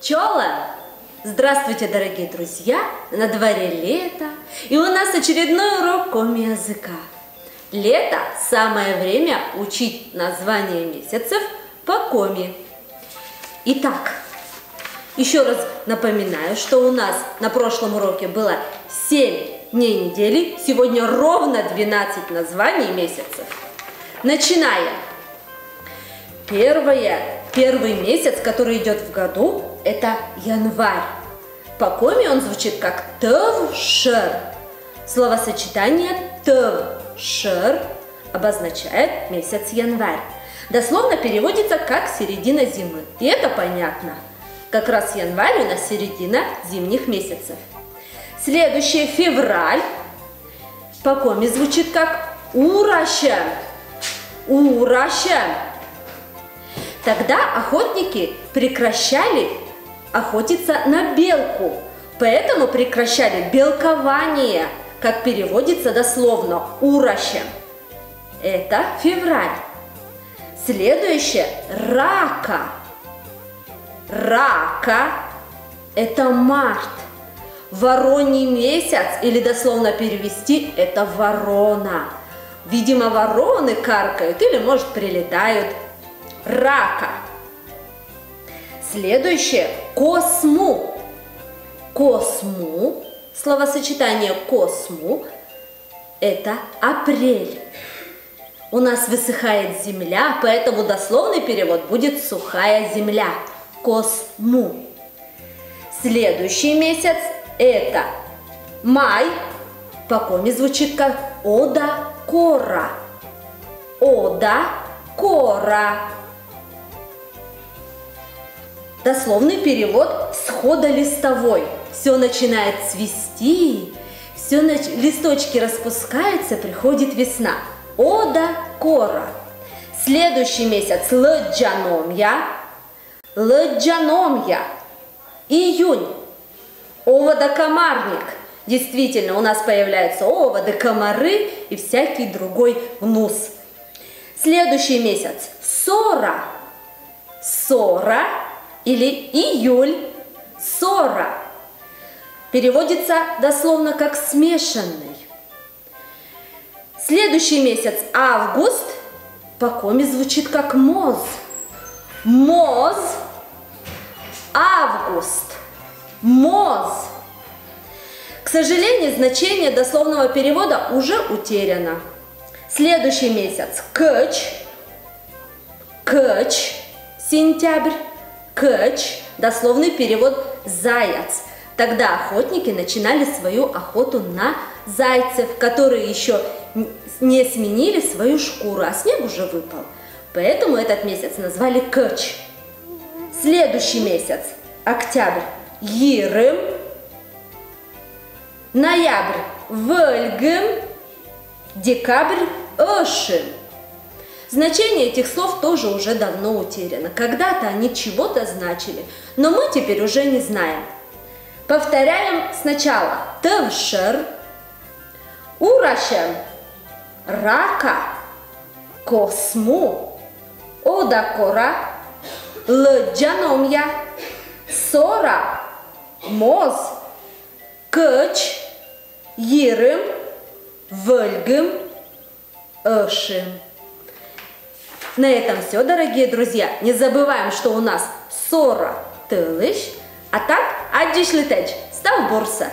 Чола! Здравствуйте, дорогие друзья! На дворе лето, и у нас очередной урок коми-языка. Лето – самое время учить названия месяцев по коми. Итак, еще раз напоминаю, что у нас на прошлом уроке было 7 дней недели, сегодня ровно 12 названий месяцев. Начинаем. Первый месяц, который идет в году, это январь. По коми он звучит как тв-шер. Словосочетание тв-шер обозначает месяц январь. Дословно переводится как середина зимы. И это понятно. Как раз январь у нас середина зимних месяцев. Следующее февраль. По коми звучит как ураща. Ураща. Тогда охотники прекращали охотиться на белку, поэтому прекращали белкование, как переводится дословно ураща. Это февраль. Следующее рака. Рака – это март. Вороний месяц, или дословно перевести, это ворона. Видимо, вороны каркают или, может, прилетают. Рака. Следующее – косму. Косму, словосочетание косму – это апрель. У нас высыхает земля, поэтому дословный перевод будет сухая земля. Косму. Следующий месяц – это май. По коми звучит как ода-кора. Ода-кора. Дословный перевод сходолистовой. Все начинает цвести, листочки распускаются, приходит весна. Ода-кора. Следующий месяц лджаномья. Лджаномья. Июнь. Оводокомарник. Действительно, у нас появляются оводы, комары и всякий другой гнус. Следующий месяц сора. Сора или июль. Сора. Переводится дословно как смешанный. Следующий месяц август. По коми звучит как моз. Моз. Август. Моз. К сожалению, значение дословного перевода уже утеряно. Следующий месяц кыч. Кыч. Сентябрь. Кыч. Дословный перевод заяц. Тогда охотники начинали свою охоту на зайцев, которые еще не сменили свою шкуру, а снег уже выпал. Поэтому этот месяц назвали кыч. Следующий месяц октябрь. Йырым. Ноябрь. Выльгым. Декабрь. Ошим. Значение этих слов тоже уже давно утеряно. Когда-то они чего-то значили, но мы теперь уже не знаем. Повторяем сначала. Тв-шер. Ураща. Рака. Косму. Ода-кора. Лджаномья. Сора. Моз. Кыч. Йырым. Выльгым. Ошим. На этом все, дорогие друзья. Не забываем, что у нас сора тылыш, а так аддишлитеч, став бурса.